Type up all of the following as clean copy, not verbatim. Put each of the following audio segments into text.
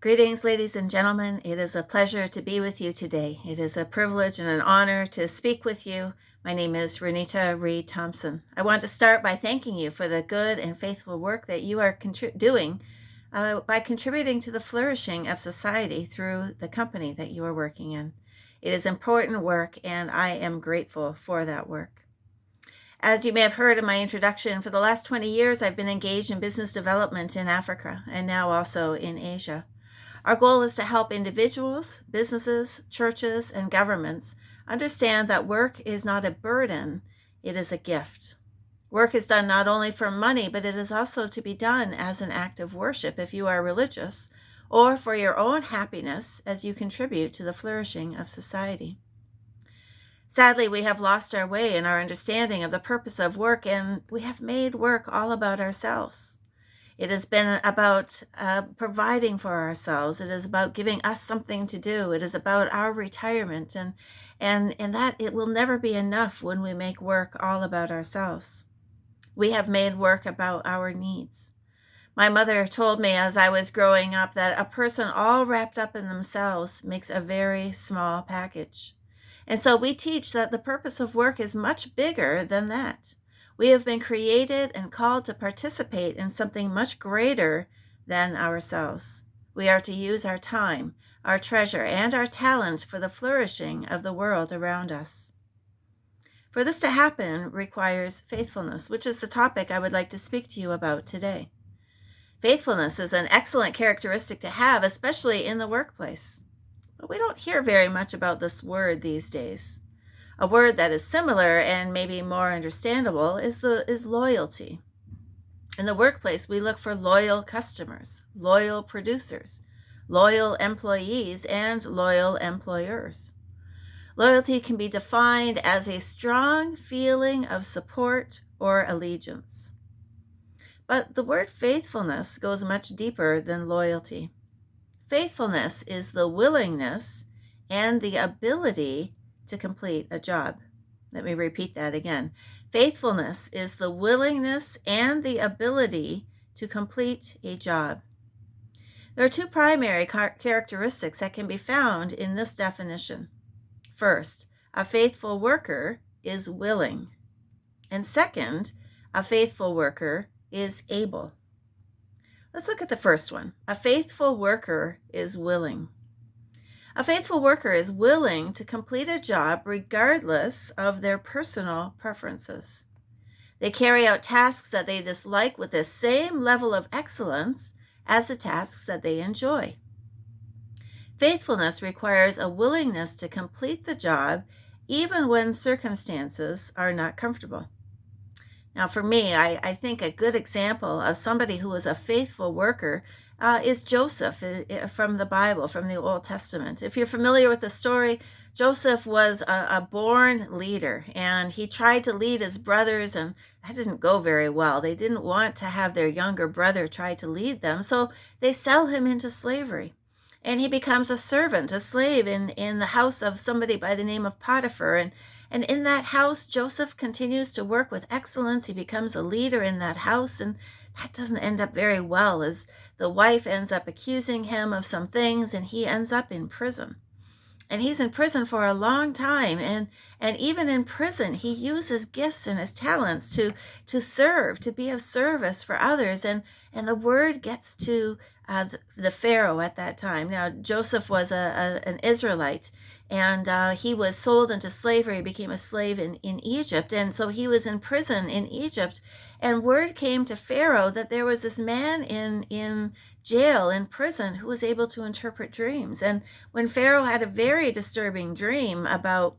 Greetings, ladies and gentlemen. It is a pleasure to be with you today. It is a privilege and an honor to speak with you. My name is Renita Reed Thompson. I want to start by thanking you for the good and faithful work that you are doing by contributing to the flourishing of society through the company that you are working in. It is important work, and I am grateful for that work. As you may have heard in my introduction, for the last 20 years, I've been engaged in business development in Africa and now also in Asia. Our goal is to help individuals, businesses, churches, and governments understand that work is not a burden, it is a gift. Work is done not only for money, but it is also to be done as an act of worship if you are religious, or for your own happiness as you contribute to the flourishing of society. Sadly, we have lost our way in our understanding of the purpose of work, and we have made work all about ourselves. It has been about providing for ourselves. It is about giving us something to do. It is about our retirement, and that it will never be enough when we make work all about ourselves. We have made work about our needs. My mother told me as I was growing up that a person all wrapped up in themselves makes a very small package. And so we teach that the purpose of work is much bigger than that. We have been created and called to participate in something much greater than ourselves. We are to use our time, our treasure, and our talent for the flourishing of the world around us. For this to happen requires faithfulness, which is the topic I would like to speak to you about today. Faithfulness is an excellent characteristic to have, especially in the workplace. But we don't hear very much about this word these days. A word that is similar and maybe more understandable is loyalty. In the workplace, we look for loyal customers, loyal producers, loyal employees, and loyal employers. Loyalty can be defined as a strong feeling of support or allegiance. But the word faithfulness goes much deeper than loyalty. Faithfulness is the willingness and the ability to complete a job. Let me repeat that again. Faithfulness is the willingness and the ability to complete a job. There are two primary characteristics that can be found in this definition. First, a faithful worker is willing. And second, a faithful worker is able. Let's look at the first one. A faithful worker is willing. A faithful worker is willing to complete a job regardless of their personal preferences. They carry out tasks that they dislike with the same level of excellence as the tasks that they enjoy. Faithfulness requires a willingness to complete the job even when circumstances are not comfortable. Now, for me, I think a good example of somebody who was a faithful worker is Joseph from the Bible, from the Old Testament. If you're familiar with the story, Joseph was a born leader, and he tried to lead his brothers, and that didn't go very well. They didn't want to have their younger brother try to lead them, so they sell him into slavery. And he becomes a servant, a slave in the house of somebody by the name of Potiphar. And in that house, Joseph continues to work with excellence. He becomes a leader in that house, and that doesn't end up very well, as the wife ends up accusing him of some things, and he ends up in prison. And he's in prison for a long time, and even in prison, he uses gifts and his talents to serve, to be of service for others, and the word gets to the Pharaoh at that time. Now, Joseph was an Israelite, and he was sold into slavery, became a slave in Egypt, and so he was in prison in Egypt, and word came to Pharaoh that there was this man in jail, in prison, who was able to interpret dreams. And when Pharaoh had a very disturbing dream about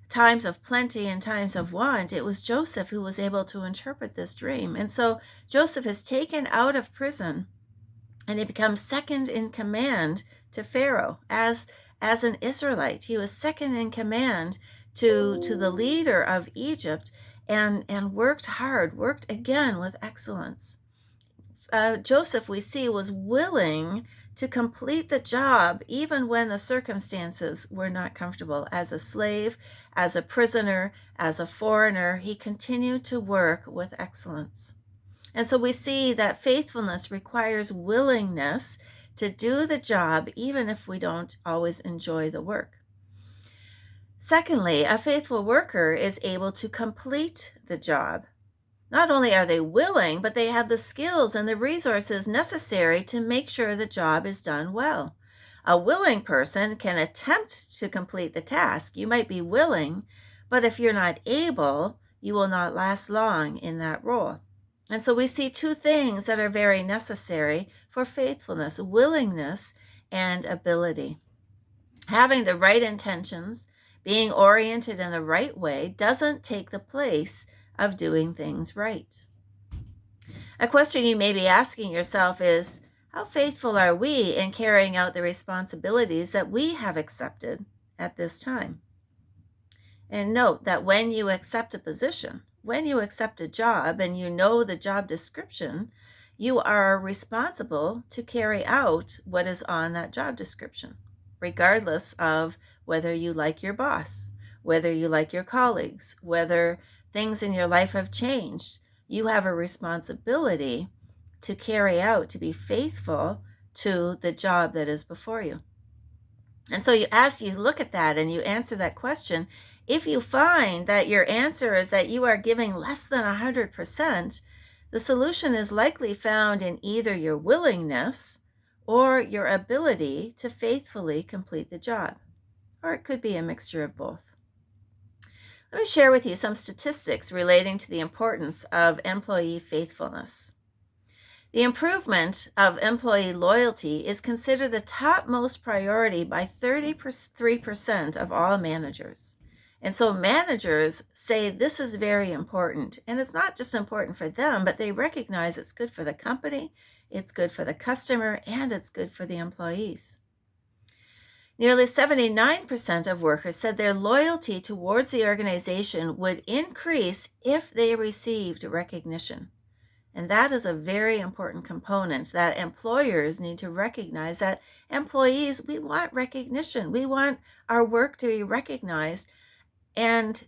times of plenty and times of want, it was Joseph who was able to interpret this dream. And so Joseph is taken out of prison, and he becomes second in command to Pharaoh as an Israelite. He was second in command to the leader of Egypt, and worked hard, worked again with excellence. Joseph, we see, was willing to complete the job even when the circumstances were not comfortable. As a slave, as a prisoner, as a foreigner, he continued to work with excellence. And so we see that faithfulness requires willingness to do the job, even if we don't always enjoy the work. Secondly, a faithful worker is able to complete the job. Not only are they willing, but they have the skills and the resources necessary to make sure the job is done well. A willing person can attempt to complete the task. You might be willing, but if you're not able, you will not last long in that role. And so we see two things that are very necessary for faithfulness: willingness and ability. Having the right intentions, being oriented in the right way, doesn't take the place of doing things right. A question you may be asking yourself is, how faithful are we in carrying out the responsibilities that we have accepted at this time? And note that when you accept a position, when you accept a job and you know the job description, you are responsible to carry out what is on that job description, regardless of whether you like your boss, whether you like your colleagues, whether things in your life have changed. You have a responsibility to carry out, to be faithful to the job that is before you. And so as you look at that and you answer that question, if you find that your answer is that you are giving less than 100%, the solution is likely found in either your willingness or your ability to faithfully complete the job. Or it could be a mixture of both. Let me share with you some statistics relating to the importance of employee faithfulness. The improvement of employee loyalty is considered the topmost priority by 33% of all managers. And so managers say this is very important. And it's not just important for them, but they recognize it's good for the company, it's good for the customer, and it's good for the employees. Nearly 79% of workers said their loyalty towards the organization would increase if they received recognition. And that is a very important component, that employers need to recognize that employees, we want recognition. We want our work to be recognized and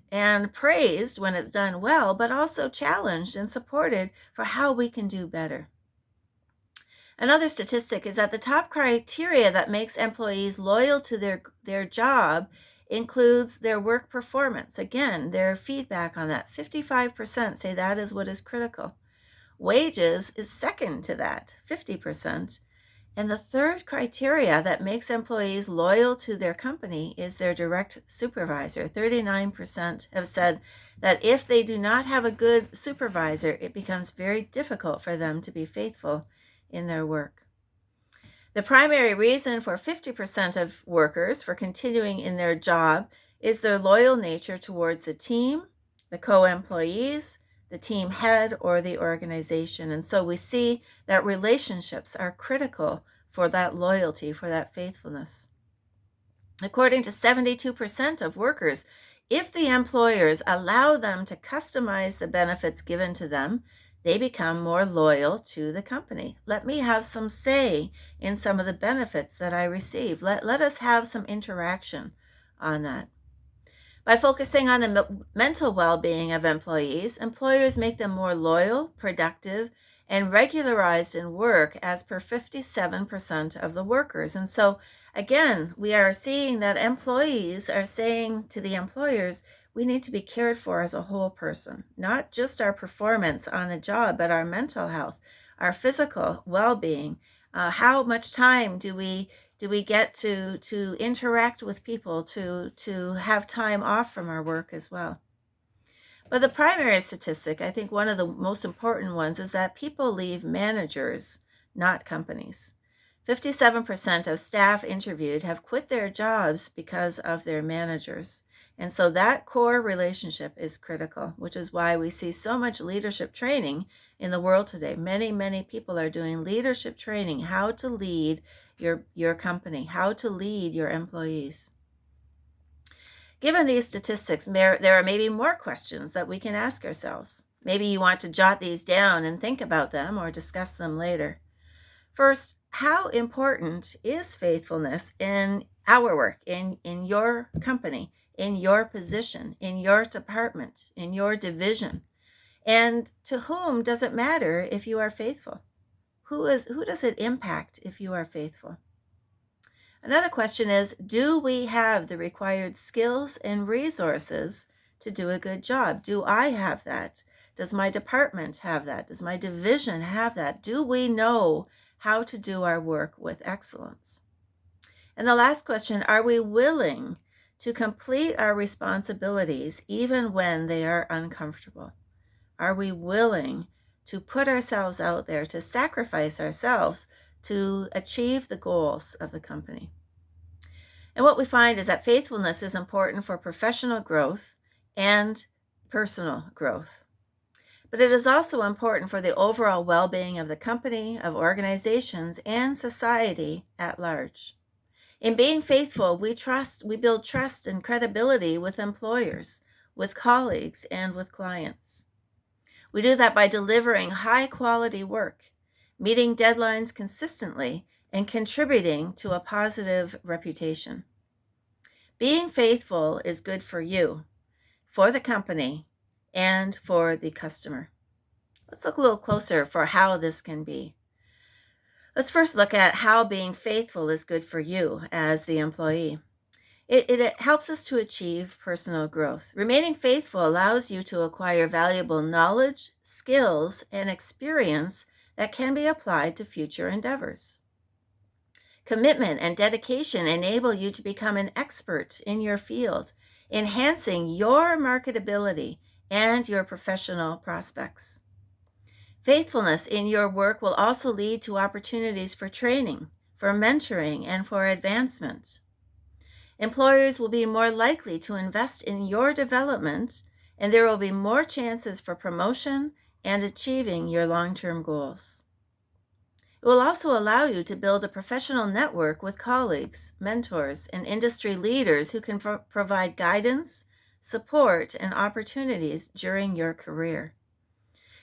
praised when it's done well, but also challenged and supported for how we can do better. Another statistic is that the top criteria that makes employees loyal to their job includes their work performance. Again, their feedback on that. 55% say that is what is critical. Wages is second to that, 50%. And the third criteria that makes employees loyal to their company is their direct supervisor. 39% have said that if they do not have a good supervisor, it becomes very difficult for them to be faithful in their work. The primary reason for 50% of workers for continuing in their job is their loyal nature towards the team, the co-employees, the team head, or the organization. And so we see that relationships are critical for that loyalty, for that faithfulness. According to 72% of workers, if the employers allow them to customize the benefits given to them, they become more loyal to the company. Let me have some say in some of the benefits that I receive. Let us have some interaction on that. By focusing on the mental well-being of employees, employers make them more loyal, productive, and regularized in work, as per 57% of the workers. And so, again, we are seeing that employees are saying to the employers, we need to be cared for as a whole person, not just our performance on the job, but our mental health, our physical well-being. How much time do we get to interact with people, to have time off from our work as well? But the primary statistic, I think one of the most important ones, is that people leave managers, not companies. 57% of staff interviewed have quit their jobs because of their managers. And so that core relationship is critical, which is why we see so much leadership training in the world today. Many, many people are doing leadership training, how to lead your company, how to lead your employees. Given these statistics, there are maybe more questions that we can ask ourselves. Maybe you want to jot these down and think about them or discuss them later. First, how important is faithfulness in our work, in your company, in your position, in your department, in your division? And to whom does it matter if you are faithful? Who does it impact if you are faithful? Another question is, do we have the required skills and resources to do a good job? Do I have that? Does my department have that? Does my division have that? Do we know how to do our work with excellence? And the last question, are we willing to complete our responsibilities even when they are uncomfortable? Are we willing to put ourselves out there, to sacrifice ourselves to achieve the goals of the company? And what we find is that faithfulness is important for professional growth and personal growth. But it is also important for the overall well-being of the company, of organizations, and society at large. In being faithful, we build trust and credibility with employers, with colleagues, and with clients. We do that by delivering high-quality work, meeting deadlines consistently, and contributing to a positive reputation. Being faithful is good for you, for the company, and for the customer. Let's look a little closer for how this can be. Let's first look at how being faithful is good for you as the employee. It helps us to achieve personal growth. Remaining faithful allows you to acquire valuable knowledge, skills, and experience that can be applied to future endeavors. Commitment and dedication enable you to become an expert in your field, enhancing your marketability and your professional prospects. Faithfulness in your work will also lead to opportunities for training, for mentoring, and for advancement. Employers will be more likely to invest in your development, and there will be more chances for promotion and achieving your long-term goals. It will also allow you to build a professional network with colleagues, mentors, and industry leaders who can provide guidance, support, and opportunities during your career.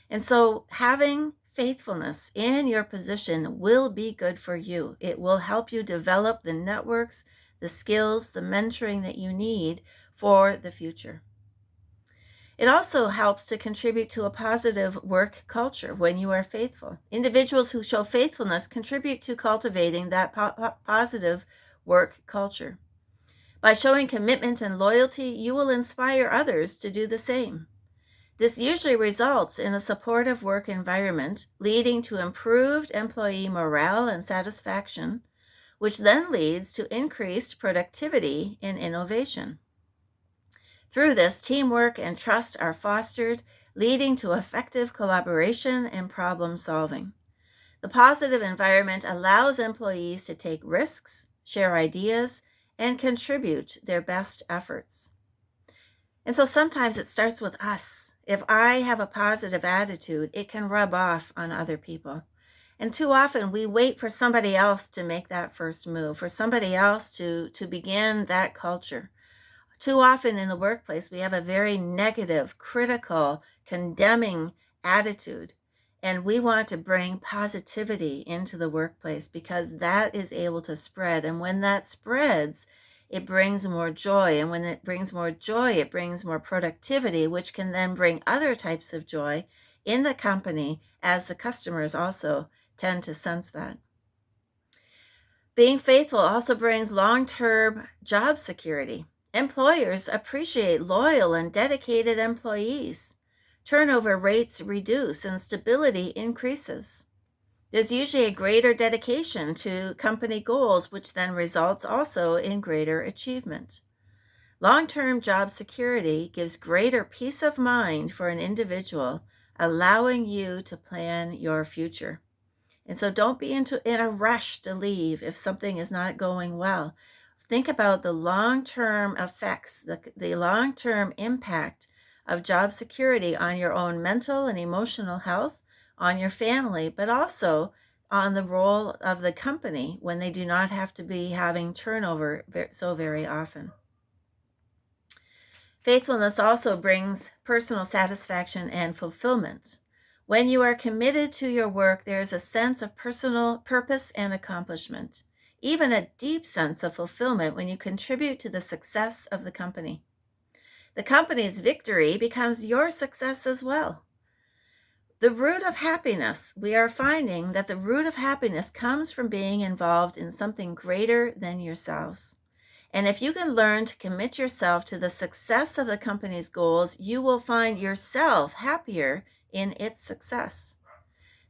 And so having faithfulness in your position will be good for you. It will help you develop the networks, the skills, the mentoring that you need for the future. It also helps to contribute to a positive work culture when you are faithful. Individuals who show faithfulness contribute to cultivating that positive work culture. By showing commitment and loyalty, you will inspire others to do the same. This usually results in a supportive work environment, leading to improved employee morale and satisfaction, which then leads to increased productivity and innovation. Through this, teamwork and trust are fostered, leading to effective collaboration and problem solving. The positive environment allows employees to take risks, share ideas, and contribute their best efforts. And so sometimes it starts with us. If I have a positive attitude, it can rub off on other people. And too often we wait for somebody else to make that first move, for somebody else to begin that culture. Too often in the workplace, we have a very negative, critical, condemning attitude. And we want to bring positivity into the workplace because that is able to spread. And when that spreads, it brings more joy. And when it brings more joy, it brings more productivity, which can then bring other types of joy in the company as the customers also tend to sense that. Being faithful also brings long-term job security. Employers appreciate loyal and dedicated employees. Turnover rates reduce and stability increases. There's usually a greater dedication to company goals, which then results also in greater achievement. Long-term job security gives greater peace of mind for an individual, allowing you to plan your future. And so don't be in a rush to leave if something is not going well. Think about the long-term effects, the long-term impact of job security on your own mental and emotional health, on your family, but also on the role of the company when they do not have to be having turnover so very often. Faithfulness also brings personal satisfaction and fulfillment. When you are committed to your work, there is a sense of personal purpose and accomplishment, even a deep sense of fulfillment when you contribute to the success of the company. The company's victory becomes your success as well. The root of happiness, we are finding that the root of happiness comes from being involved in something greater than yourselves. And if you can learn to commit yourself to the success of the company's goals, you will find yourself happier in its success.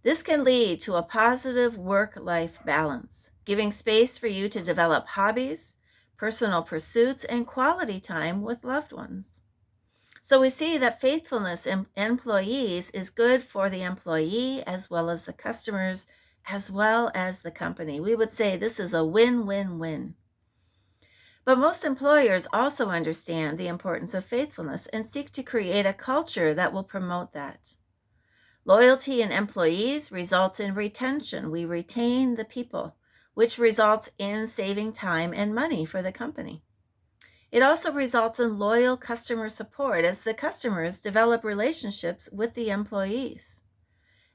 This can lead to a positive work-life balance, giving space for you to develop hobbies, personal pursuits, and quality time with loved ones. So we see that faithfulness in employees is good for the employee as well as the customers, as well as the company. We would say this is a win-win-win. But most employers also understand the importance of faithfulness and seek to create a culture that will promote that. Loyalty in employees results in retention. We retain the people, which results in saving time and money for the company. It also results in loyal customer support as the customers develop relationships with the employees.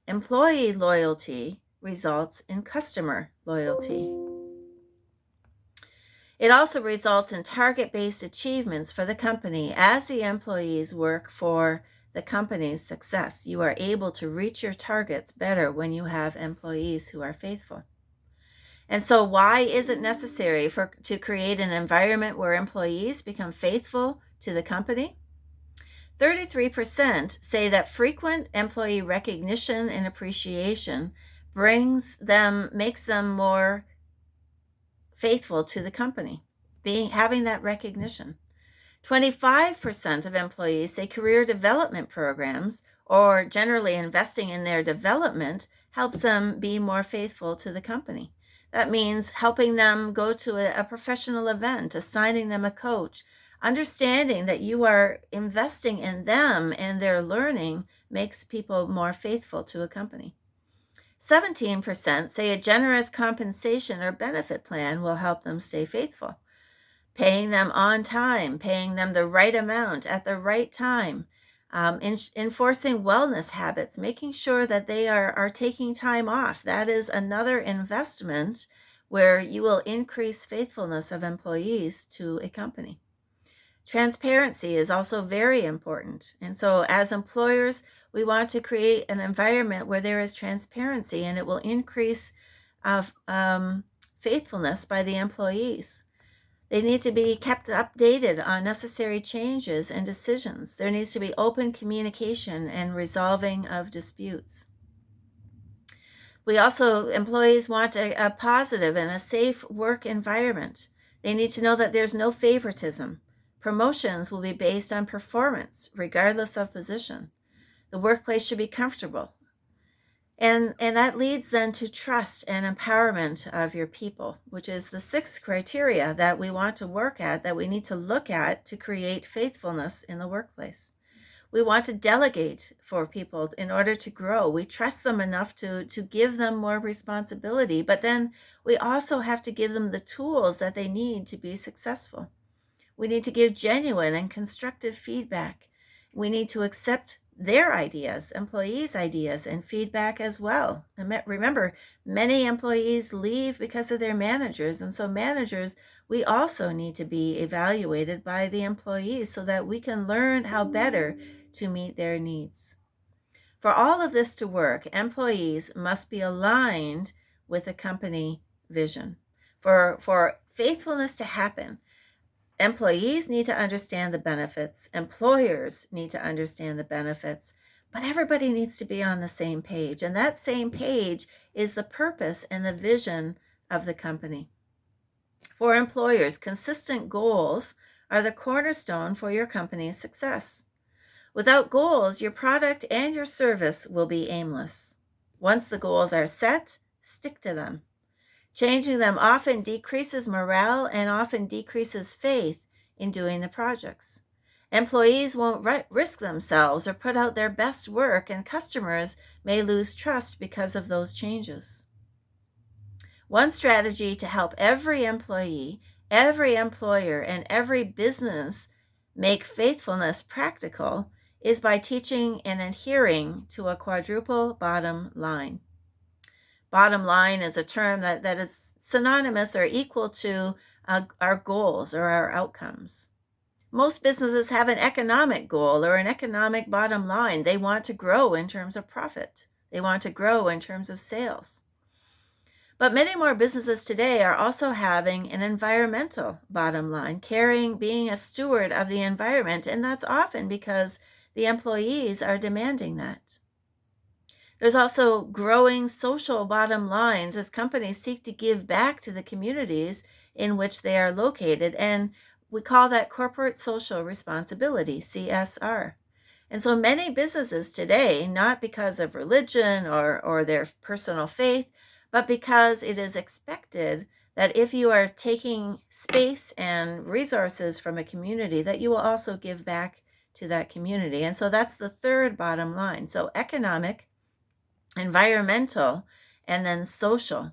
Employee loyalty results in customer loyalty. It also results in target-based achievements for the company as the employees work for the company's success. You are able to reach your targets better when you have employees who are faithful. And so why is it necessary to create an environment where employees become faithful to the company? 33% say that frequent employee recognition and appreciation makes them more faithful to the company, having that recognition. 25% of employees say career development programs or generally investing in their development helps them be more faithful to the company. That means helping them go to a professional event, assigning them a coach, understanding that you are investing in them and their learning makes people more faithful to a company. 17% say a generous compensation or benefit plan will help them stay faithful. Paying them on time, paying them the right amount at the right time, enforcing wellness habits, making sure that they are taking time off. That is another investment where you will increase faithfulness of employees to a company. Transparency is also very important. And so as employers, we want to create an environment where there is transparency and it will increase faithfulness by the employees. They need to be kept updated on necessary changes and decisions. There needs to be open communication and resolving of disputes. Employees want a positive and a safe work environment. They need to know that there's no favoritism. Promotions will be based on performance, regardless of position. The workplace should be comfortable. And that leads then to trust and empowerment of your people, which is the sixth criteria that we want to work at, that we need to look at to create faithfulness in the workplace. We want to delegate for people in order to grow. We trust them enough to give them more responsibility, but then we also have to give them the tools that they need to be successful. We need to give genuine and constructive feedback. We need to accept their ideas, employees' ideas, and feedback as well. And remember, many employees leave because of their managers. And so managers, we also need to be evaluated by the employees so that we can learn how better to meet their needs. For all of this to work, employees must be aligned with the company vision. For faithfulness to happen, employees need to understand the benefits. Employers need to understand the benefits. But everybody needs to be on the same page. And that same page is the purpose and the vision of the company. For employers, consistent goals are the cornerstone for your company's success. Without goals, your product and your service will be aimless. Once the goals are set, stick to them. Changing them often decreases morale and often decreases faith in doing the projects. Employees won't risk themselves or put out their best work, and customers may lose trust because of those changes. One strategy to help every employee, every employer, and every business make faithfulness practical is by teaching and adhering to a quadruple bottom line. Bottom line is a term that is synonymous or equal to our goals or our outcomes. Most businesses have an economic goal or an economic bottom line. They want to grow in terms of profit. They want to grow in terms of sales. But many more businesses today are also having an environmental bottom line, being a steward of the environment, and that's often because the employees are demanding that. There's also growing social bottom lines as companies seek to give back to the communities in which they are located, and we call that corporate social responsibility, CSR. And so many businesses today, not because of religion or their personal faith, but because it is expected that if you are taking space and resources from a community, that you will also give back to that community. And so that's the third bottom line. So economic, environmental, and then social.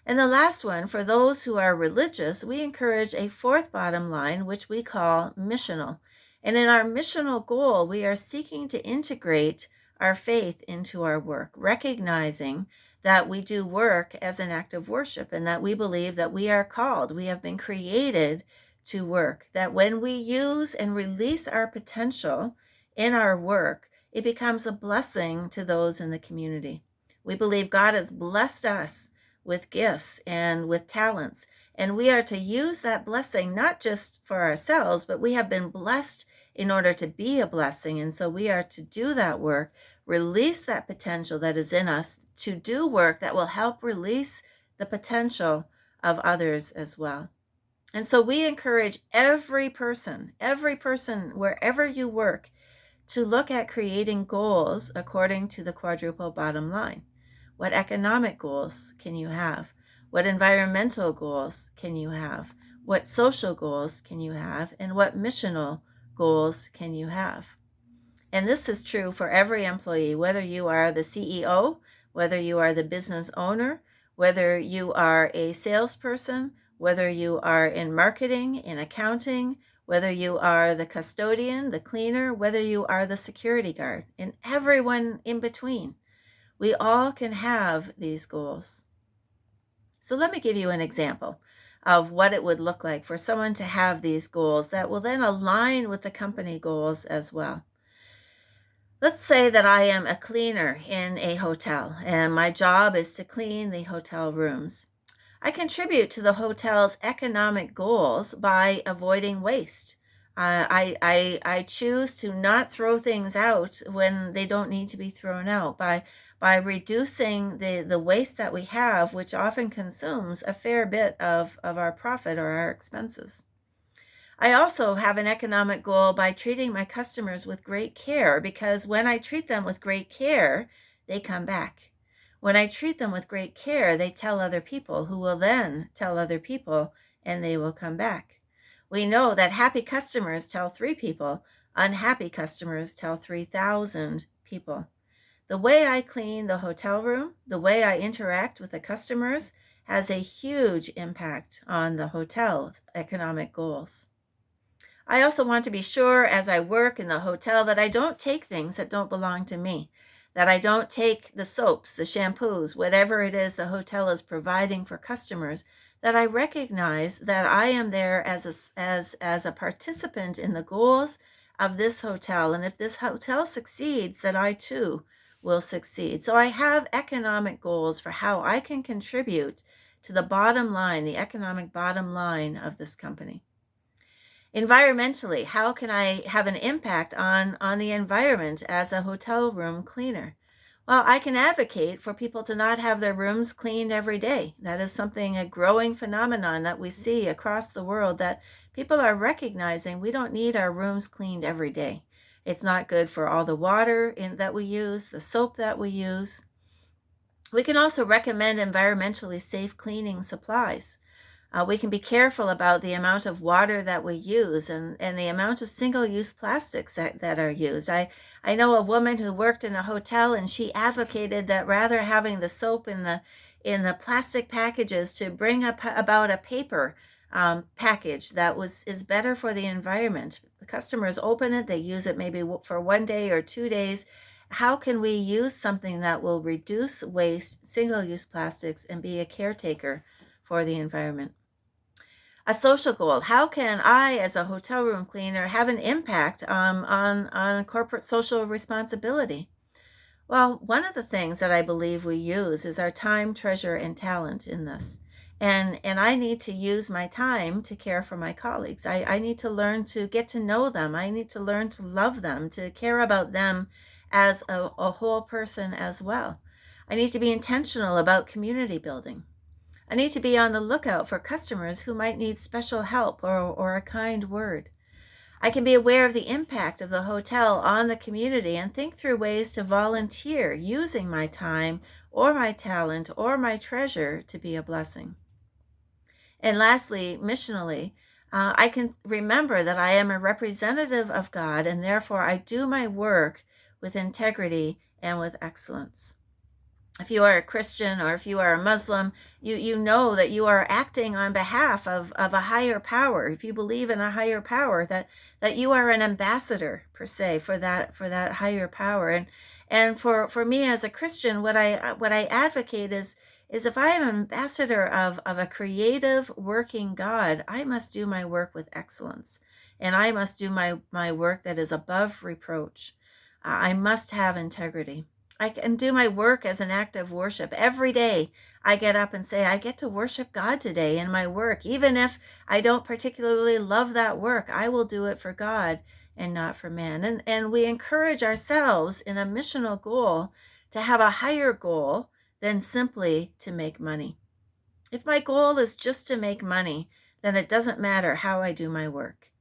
And the last one, for those who are religious, we encourage a fourth bottom line, which we call missional. And in our missional goal, we are seeking to integrate our faith into our work, recognizing that we do work as an act of worship and that we believe that we are called, we have been created to work, that when we use and release our potential in our work, it becomes a blessing to those in the community. We believe God has blessed us with gifts and with talents, and we are to use that blessing not just for ourselves, but we have been blessed in order to be a blessing. And so we are to do that work, release that potential that is in us to do work that will help release the potential of others as well. And so we encourage every person, wherever you work, to look at creating goals according to the quadruple bottom line. What economic goals can you have? What environmental goals can you have? What social goals can you have? And what missional goals can you have? And this is true for every employee, whether you are the CEO, whether you are the business owner, whether you are a salesperson, whether you are in marketing, in accounting, whether you are the custodian, the cleaner, whether you are the security guard, and everyone in between. We all can have these goals. So let me give you an example of what it would look like for someone to have these goals that will then align with the company goals as well. Let's say that I am a cleaner in a hotel and my job is to clean the hotel rooms. I contribute to the hotel's economic goals by avoiding waste. I choose to not throw things out when they don't need to be thrown out by reducing the waste that we have, which often consumes a fair bit of our profit or our expenses. I also have an economic goal by treating my customers with great care, because when I treat them with great care, they come back. When I treat them with great care, they tell other people who will then tell other people, and they will come back. We know that happy customers tell 3 people, unhappy customers tell 3,000 people. The way I clean the hotel room, the way I interact with the customers, has a huge impact on the hotel's economic goals. I also want to be sure as I work in the hotel that I don't take things that don't belong to me, that I don't take the soaps, the shampoos, whatever it is the hotel is providing for customers, that I recognize that I am there as a participant in the goals of this hotel. And if this hotel succeeds, that I too will succeed. So I have economic goals for how I can contribute to the bottom line, the economic bottom line of this company. Environmentally, how can I have an impact on the environment as a hotel room cleaner? Well, I can advocate for people to not have their rooms cleaned every day. That is a growing phenomenon that we see across the world, that people are recognizing we don't need our rooms cleaned every day. It's not good for all the water that we use, the soap that we use. We can also recommend environmentally safe cleaning supplies. We can be careful about the amount of water that we use and the amount of single-use plastics that are used. I know a woman who worked in a hotel, and she advocated that rather having the soap in the plastic packages, to bring up about a paper package that is better for the environment. The customers open it, they use it maybe for 1 day or 2 days. How can we use something that will reduce waste, single-use plastics, and be a caretaker for the environment? A social goal. How can I, as a hotel room cleaner, have an impact on corporate social responsibility? Well, one of the things that I believe we use is our time, treasure, and talent in this. And I need to use my time to care for my colleagues. I need to learn to get to know them. I need to learn to love them, to care about them as a whole person as well. I need to be intentional about community building. I need to be on the lookout for customers who might need special help or a kind word. I can be aware of the impact of the hotel on the community and think through ways to volunteer using my time or my talent or my treasure to be a blessing. And lastly, missionally, I can remember that I am a representative of God and therefore I do my work with integrity and with excellence. If you are a Christian or if you are a Muslim, you know that you are acting on behalf of a higher power. If you believe in a higher power, that you are an ambassador per se for that higher power. And for me as a Christian, what I advocate is if I am an ambassador of a creative working God, I must do my work with excellence. And I must do my work that is above reproach. I must have integrity. I can do my work as an act of worship. Every day I get up and say, I get to worship God today in my work. Even if I don't particularly love that work, I will do it for God and not for man. And we encourage ourselves in a missional goal to have a higher goal than simply to make money. If my goal is just to make money, then it doesn't matter how I do my work.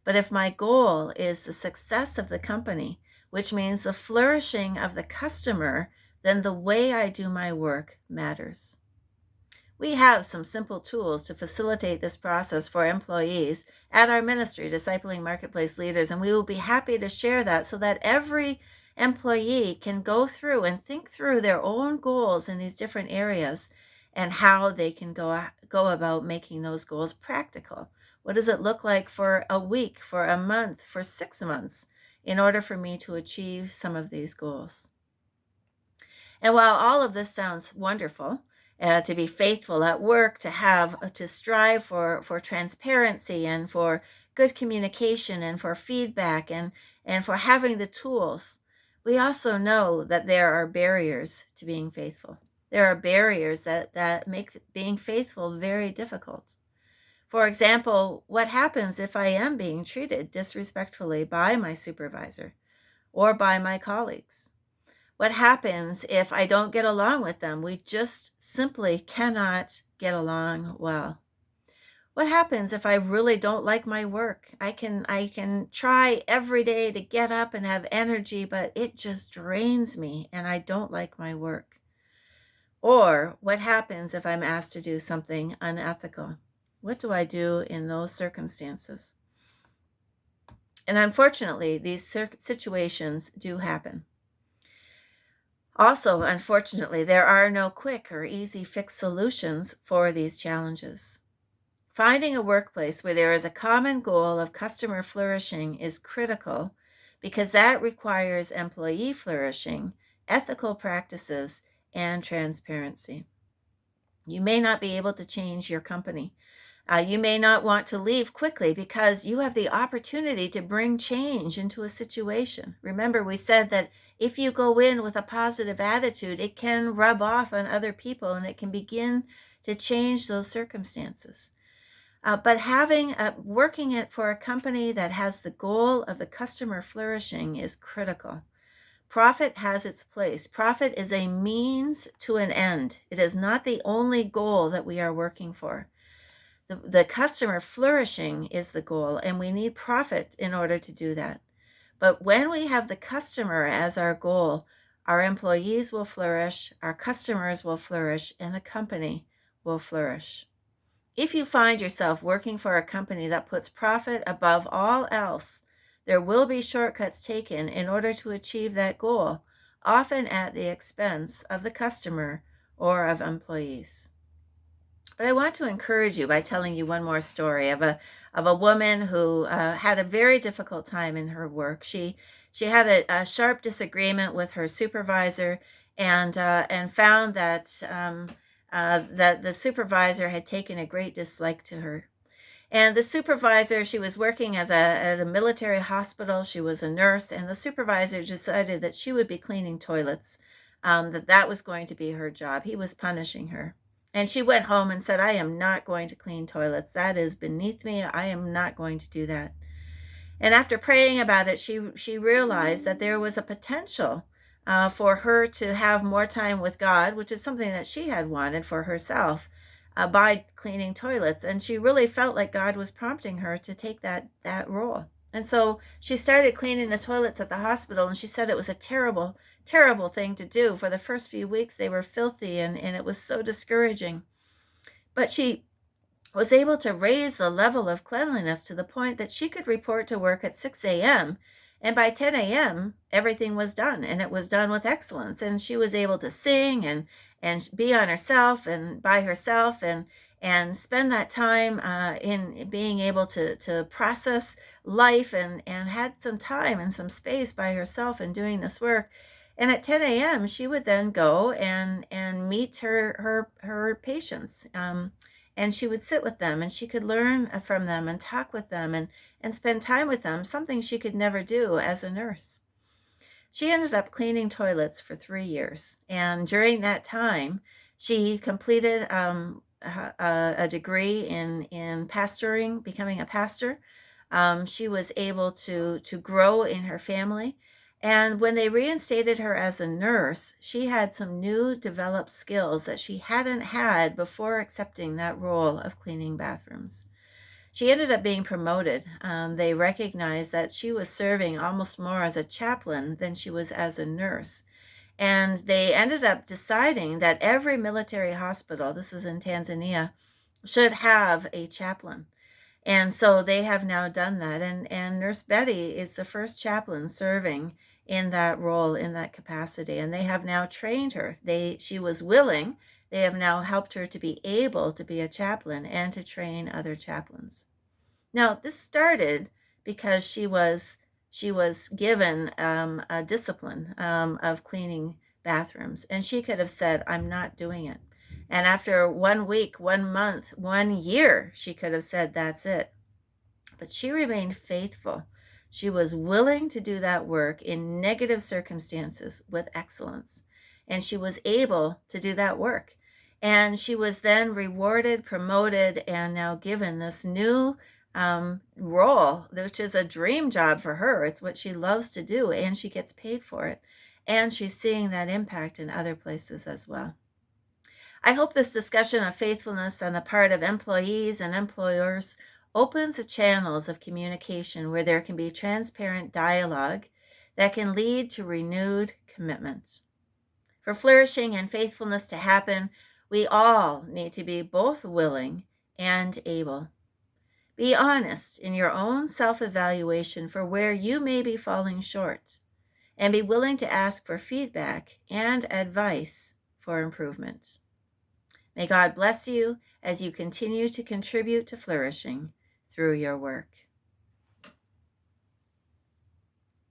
But if my goal is the success of the company, which means the flourishing of the customer, then the way I do my work matters. We have some simple tools to facilitate this process for employees at our ministry, Discipling Marketplace Leaders, and we will be happy to share that so that every employee can go through and think through their own goals in these different areas and how they can go about making those goals practical. What does it look like for a week, for a month, for 6 months in order for me to achieve some of these goals? And while all of this sounds wonderful, to be faithful at work, to strive for transparency and for good communication and for feedback and for having the tools, we also know that there are barriers to being faithful. There are barriers that make being faithful very difficult. For example, what happens if I am being treated disrespectfully by my supervisor or by my colleagues? What happens if I don't get along with them? We just simply cannot get along well. What happens if I really don't like my work? I can try every day to get up and have energy, but it just drains me and I don't like my work. Or what happens if I'm asked to do something unethical? What do I do in those circumstances? And unfortunately, these situations do happen. Also, unfortunately, there are no quick or easy fix solutions for these challenges. Finding a workplace where there is a common goal of customer flourishing is critical because that requires employee flourishing, ethical practices, and transparency. You may not be able to change your company. You may not want to leave quickly because you have the opportunity to bring change into a situation. Remember, we said that if you go in with a positive attitude, it can rub off on other people and it can begin to change those circumstances. But working it for a company that has the goal of the customer flourishing is critical. Profit has its place. Profit is a means to an end. It is not the only goal that we are working for. The customer flourishing is the goal, and we need profit in order to do that. But when we have the customer as our goal, our employees will flourish, our customers will flourish, and the company will flourish. If you find yourself working for a company that puts profit above all else, there will be shortcuts taken in order to achieve that goal, often at the expense of the customer or of employees. But I want to encourage you by telling you one more story of a woman who had a very difficult time in her work. She had a sharp disagreement with her supervisor and found that that the supervisor had taken a great dislike to her. And the supervisor, she was working at a military hospital. She was a nurse, and the supervisor decided that she would be cleaning toilets, that was going to be her job. He was punishing her. And she went home and said, I am not going to clean toilets. That is beneath me. I am not going to do that. And after praying about it, she realized that there was a potential for her to have more time with God, which is something that she had wanted for herself, by cleaning toilets. And she really felt like God was prompting her to take that role. And so she started cleaning the toilets at the hospital, and she said it was a terrible, terrible thing to do. For the first few weeks, they were filthy, and it was so discouraging. But she was able to raise the level of cleanliness to the point that she could report to work at 6 a.m. And by 10 a.m., everything was done, and it was done with excellence. And she was able to sing and be on herself and by herself and spend that time in being able to process life and had some time and some space by herself and doing this work. And at 10 a.m., she would then go and meet her patients. And she would sit with them, and she could learn from them and talk with them and spend time with them, something she could never do as a nurse. She ended up cleaning toilets for 3 years. And during that time, she completed a degree in pastoring, becoming a pastor. She was able to grow in her family. And when they reinstated her as a nurse, she had some new developed skills that she hadn't had before accepting that role of cleaning bathrooms. She ended up being promoted. They recognized that she was serving almost more as a chaplain than she was as a nurse. And they ended up deciding that every military hospital, this is in Tanzania, should have a chaplain. And so they have now done that. And Nurse Betty is the first chaplain serving in that role, in that capacity. And they have now trained her. She was willing. They have now helped her to be able to be a chaplain and to train other chaplains. Now, this started because she was given a discipline of cleaning bathrooms. And she could have said, I'm not doing it. And after 1 week, 1 month, 1 year, she could have said, that's it. But she remained faithful. She was willing to do that work in negative circumstances with excellence. And she was able to do that work. And she was then rewarded, promoted, and now given this new role, which is a dream job for her. It's what she loves to do, and she gets paid for it. And she's seeing that impact in other places as well. I hope this discussion of faithfulness on the part of employees and employers opens the channels of communication where there can be transparent dialogue that can lead to renewed commitment. For flourishing and faithfulness to happen, we all need to be both willing and able. Be honest in your own self-evaluation for where you may be falling short, and be willing to ask for feedback and advice for improvement. May God bless you as you continue to contribute to flourishing through your work.